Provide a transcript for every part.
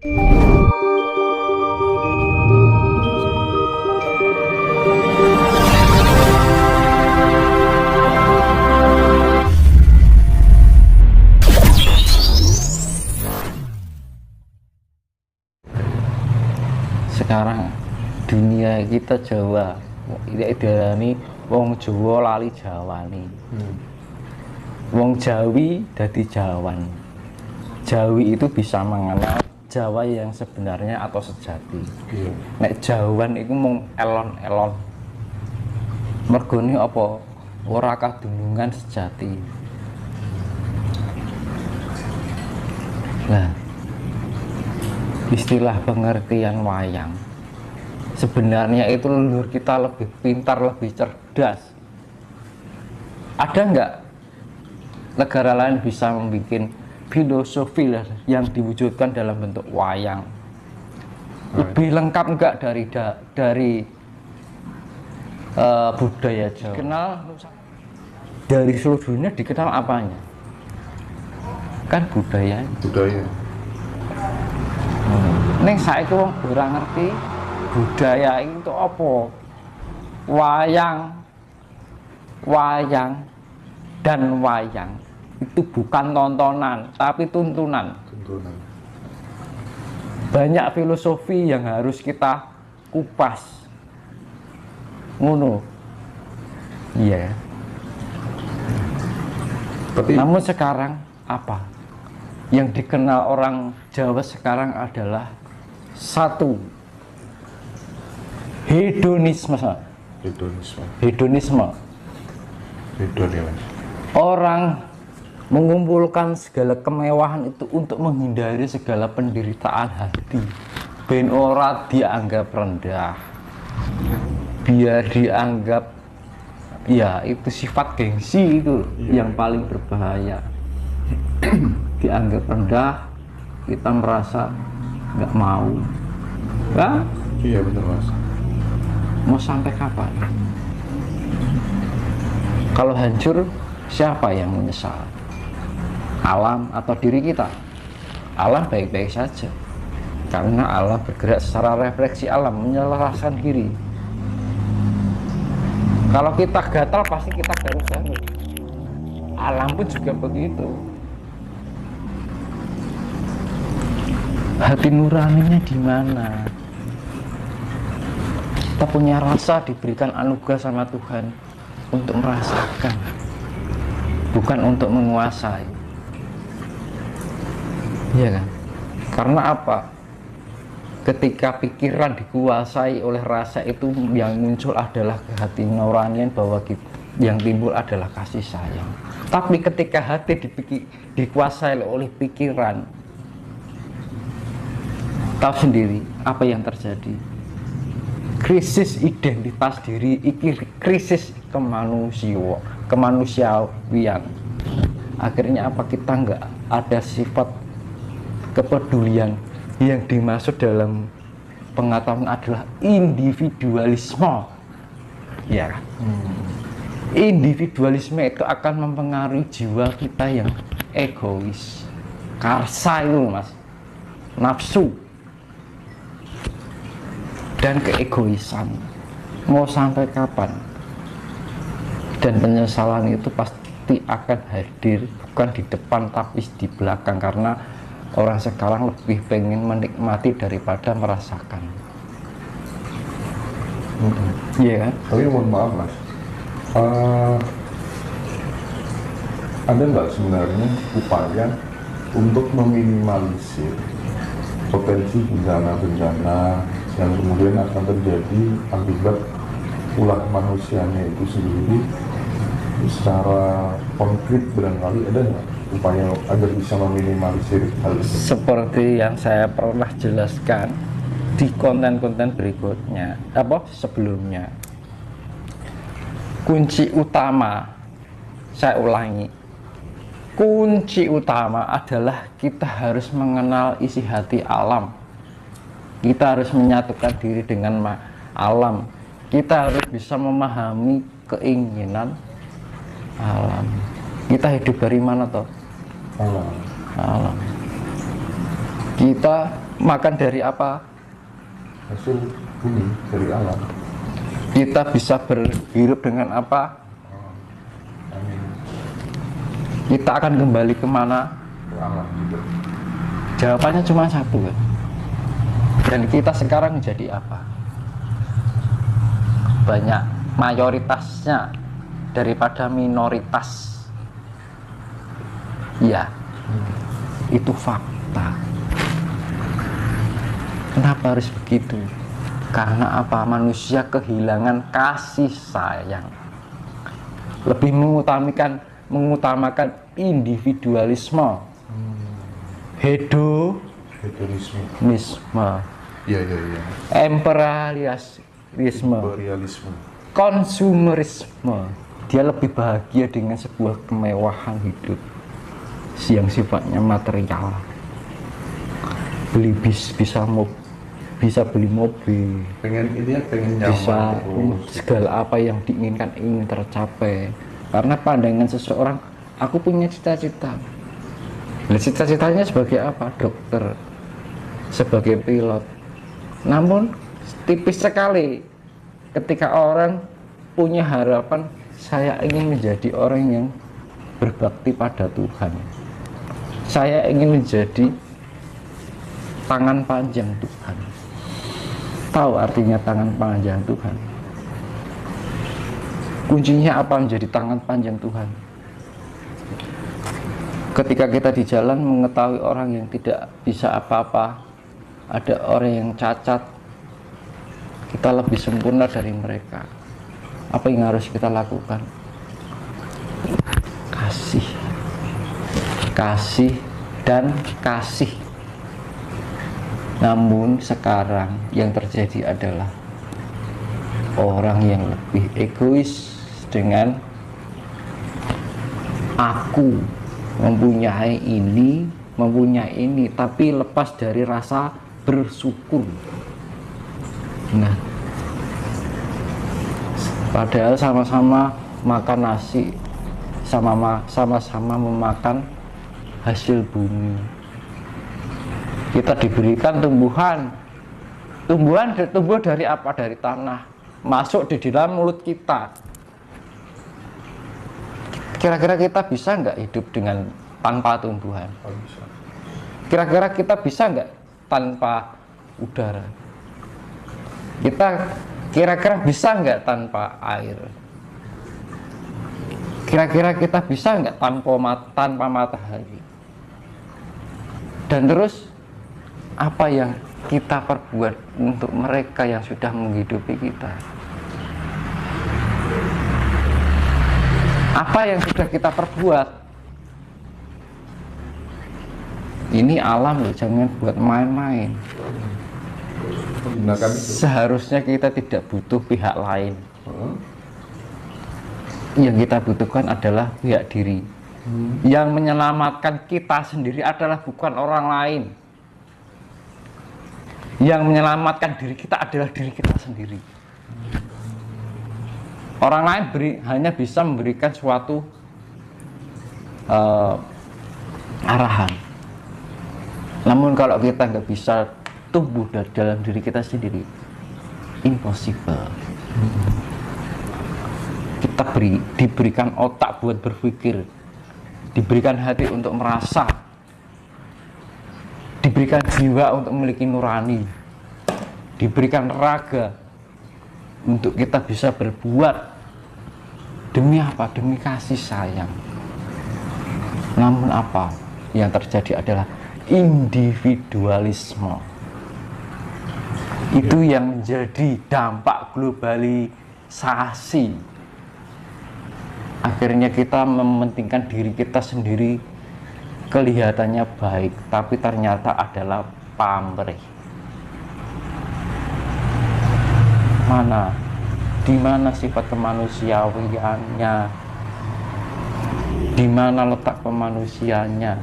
Sekarang dunia kita Jawa, ini wong Jawa lali Jawani, wong Jawi dadi Jawan. Jawi itu bisa mengenal Jawa yang sebenarnya atau sejati. Nek Jawan itu mung elon-elon. Mergone apa? Ora kadunungan sejati. Nah, istilah pengertian wayang sebenarnya itu leluhur kita lebih pintar, lebih cerdas. Ada nggak negara lain bisa membuat filosofi yang diwujudkan dalam bentuk wayang? Lebih lengkap nggak dari budaya Jawa? Dikenal dari seluruh dunia, dikenal apanya? Kan budaya. Neng saiki wong ora ngerti budaya itu apa. Wayang dan wayang itu bukan tontonan tapi tuntunan. Banyak filosofi yang harus kita kupas. Ngono. Iya. Namun sekarang apa? Yang dikenal orang Jawa sekarang adalah satu, hedonisme. Orang mengumpulkan segala kemewahan itu untuk menghindari segala penderitaan hati, ben ora dianggap rendah, biar dianggap ya itu sifat gengsi itu yang paling berbahaya. Dianggap rendah, kita merasa nggak mau. Nah, iya benar Mas. Mau sampai kapan? Kalau hancur, siapa yang menyesal? Alam atau diri kita? Alam baik-baik saja, karena alam bergerak secara refleksi alam, menyelesaikan diri. Kalau kita gatal, pasti kita garuk-garuk. Alam pun juga begitu. Hati nuraninya di mana? Kita punya rasa, diberikan anugerah sama Tuhan untuk merasakan, bukan untuk menguasai. Iya kan? Karena apa? Ketika pikiran dikuasai oleh rasa itu, yang muncul adalah hati nuranian, bahwa yang timbul adalah kasih sayang. Tapi ketika hati dikuasai oleh pikiran, tahu sendiri apa yang terjadi. Krisis identitas diri, krisis kemanusiawian. Akhirnya apa? Kita nggak ada sifat kepedulian. Yang dimaksud dalam pengetahuan adalah individualisme. Ya, individualisme itu akan mempengaruhi jiwa kita yang egois, karsa itu Mas, nafsu dan keegoisan. Mau sampai kapan? Dan penyesalan itu pasti akan hadir, bukan di depan tapi di belakang, karena orang sekarang lebih pengen menikmati daripada merasakan. Iya kan? Tapi mohon maaf Mas, ada nggak sebenarnya upaya untuk meminimalisir potensi bencana-bencana yang kemudian akan terjadi akibat ulah manusianya itu sendiri secara konkret? Barangkali ada nggak upaya agar bisa meminimalisir hal itu? Seperti yang saya pernah jelaskan di konten-konten berikutnya, sebelumnya. Kunci utama, saya ulangi, kunci utama adalah kita harus mengenal isi hati alam. Kita harus menyatukan diri dengan alam. Kita harus bisa memahami keinginan alam. Kita hidup dari mana toh? Alam. Alam. Kita makan dari apa? Hasil bumi dari alam. Kita bisa berhirup dengan apa? Amin. Kita akan kembali kemana? Ke alam juga. Jawabannya cuma satu kan? Dan kita sekarang jadi apa? Banyak mayoritasnya daripada minoritas. Ya, itu fakta. Kenapa harus begitu? Karena apa? Manusia kehilangan kasih sayang. Lebih mengutamakan individualisme, Hedonisme. Iya. imperialisme, konsumerisme. Dia lebih bahagia dengan sebuah kemewahan hidup yang sifatnya material. Bisa beli mobil, Pengen nyaman bisa terus. segala apa yang diinginkan ingin tercapai. Karena pandangan seseorang, aku punya cita-cita. Cita-citanya sebagai apa? Dokter, sebagai pilot. Namun tipis sekali ketika orang punya harapan, saya ingin menjadi orang yang berbakti pada Tuhan. Saya ingin menjadi tangan panjang Tuhan. Tahu artinya tangan panjang Tuhan? Kuncinya apa menjadi tangan panjang Tuhan? Ketika kita di jalan mengetahui orang yang tidak bisa apa-apa, ada orang yang cacat, kita lebih sempurna dari mereka. Apa yang harus kita lakukan? Kasih dan kasih. Namun sekarang yang terjadi adalah orang yang lebih egois dengan aku mempunyai ini, tapi lepas dari rasa bersyukur. Nah, padahal sama-sama makan nasi, sama-sama memakan hasil bumi. Kita diberikan tumbuh dari apa? Dari tanah, masuk di dalam mulut kita. Kira-kira kita bisa nggak hidup dengan tanpa tumbuhan? Oh, bisa. Kira-kira kita bisa nggak tanpa udara? Kita kira-kira bisa nggak tanpa air? Kira-kira kita bisa nggak tanpa matahari? Dan terus apa yang kita perbuat untuk mereka yang sudah menghidupi kita? Apa yang sudah kita perbuat? Ini alam loh, jangan buat main-main. Menggunakan itu. Seharusnya kita tidak butuh pihak lain. Yang kita butuhkan adalah pihak diri. Yang menyelamatkan kita sendiri adalah bukan orang lain. Yang menyelamatkan diri kita adalah diri kita sendiri. Orang lain hanya bisa memberikan suatu arahan. Namun kalau kita nggak bisa tumbuh dalam diri kita sendiri, impossible. Kita diberikan otak buat berpikir, diberikan hati untuk merasa, diberikan jiwa untuk memiliki nurani, diberikan raga untuk kita bisa berbuat. Demi apa? Demi kasih sayang. Namun apa yang terjadi adalah individualisme. Itu yang menjadi dampak globalisasi. Akhirnya kita mementingkan diri kita sendiri, kelihatannya baik, tapi ternyata adalah pamrih. Di mana sifat kemanusiawiannya? Di mana letak kemanusiaannya?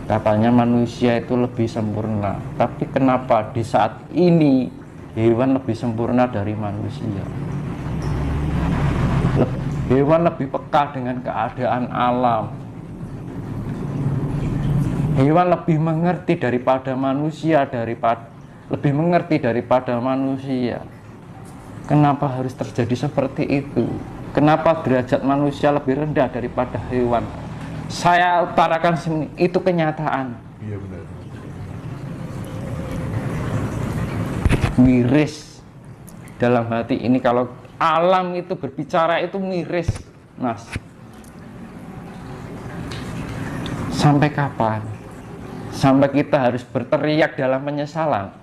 Katanya manusia itu lebih sempurna, tapi kenapa di saat ini hewan lebih sempurna dari manusia? Hewan lebih peka dengan keadaan alam. Hewan lebih mengerti daripada manusia, lebih mengerti daripada manusia. Kenapa harus terjadi seperti itu? Kenapa derajat manusia lebih rendah daripada hewan? Saya utarakan sini, itu kenyataan. Iya benar. Miris dalam hati ini, kalau alam itu berbicara itu miris, Mas. Sampai kapan? Sampai kita harus berteriak dalam penyesalan.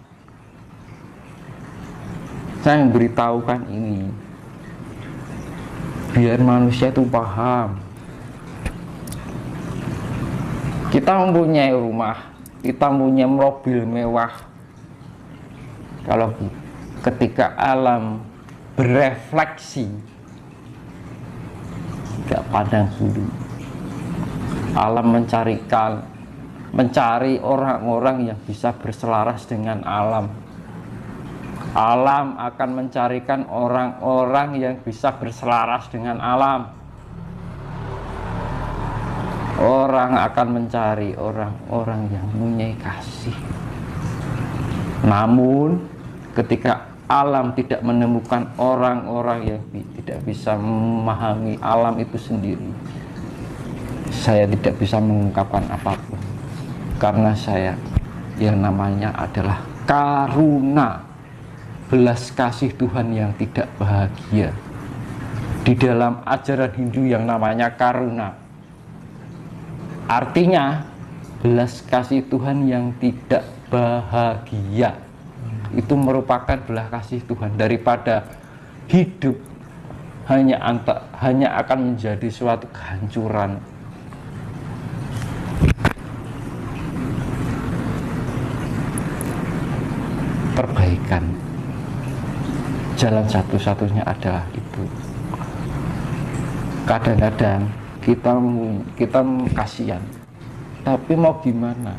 Saya memberitahukan ini biar manusia itu paham. Kita mempunyai rumah, kita mempunyai mobil mewah. Kalau ketika alam berefleksi, tidak pandang bulu, alam mencari orang-orang yang bisa berselaras dengan alam. Alam akan mencarikan orang-orang yang bisa berselaras dengan alam. Orang akan mencari orang-orang yang mempunyai kasih. Namun ketika alam tidak menemukan orang-orang yang tidak bisa memahami alam itu sendiri, saya tidak bisa mengungkapkan apapun. Karena saya, yang namanya adalah karuna, belas kasih Tuhan yang tidak bahagia. Di dalam ajaran Hindu yang namanya karuna, artinya belas kasih Tuhan yang tidak bahagia. Itu merupakan belas kasih Tuhan, daripada hidup hanya akan menjadi suatu kehancuran. Perbaikan, jalan satu-satunya adalah itu. Kadang-kadang kita kasihan, tapi mau gimana?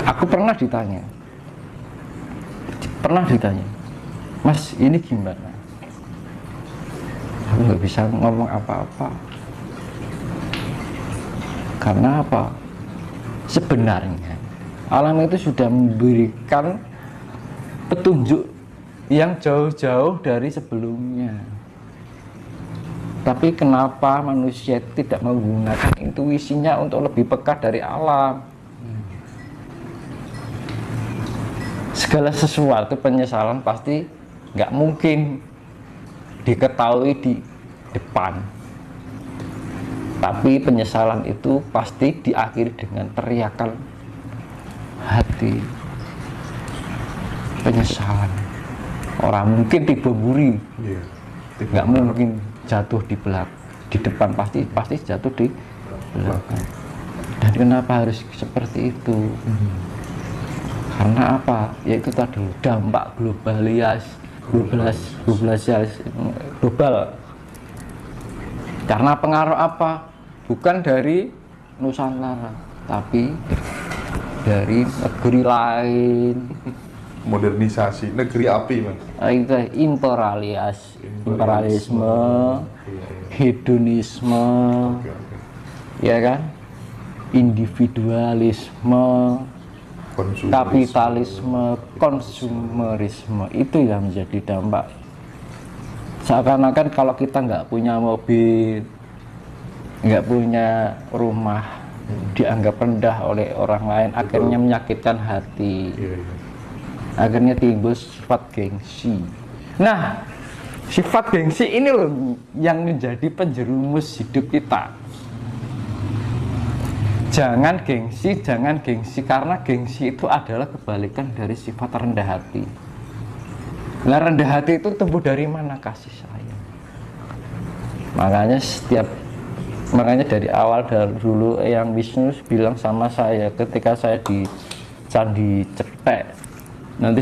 Aku pernah ditanya, Mas, ini gimana? Aku nggak bisa ngomong apa-apa. Karena apa? Sebenarnya alam itu sudah memberikan petunjuk yang jauh-jauh dari sebelumnya. Tapi kenapa manusia tidak menggunakan intuisinya untuk lebih peka dari alam? Segala sesuatu penyesalan pasti nggak mungkin diketahui di depan. Tapi penyesalan itu pasti diakhiri dengan teriakan hati. Penyesalan. Orang mungkin dibeburi, nggak mungkin jatuh di belakang, di depan, pasti jatuh di belakang. Dan kenapa harus seperti itu? Karena apa? Yaitu tadi dampak global. Karena pengaruh apa? Bukan dari Nusantara, tapi dari negeri lain. Modernisasi negeri api, Mas. Itu imperialisme, hedonisme, ya kan? Individualisme, kapitalisme, konsumerisme, itu yang menjadi dampak. Seakan-akan kalau kita nggak punya mobil, nggak punya rumah, dianggap rendah oleh orang lain, akhirnya menyakitkan hati. Akhirnya timbul sifat gengsi. Nah, sifat gengsi ini loh yang menjadi penjerumus hidup kita. Jangan gengsi, karena gengsi itu adalah kebalikan dari sifat rendah hati. Nah, rendah hati itu tumbuh dari mana? Kasih sayang. Makanya dari awal dulu yang Wisnu bilang sama saya ketika saya di Candi Cetek, nanti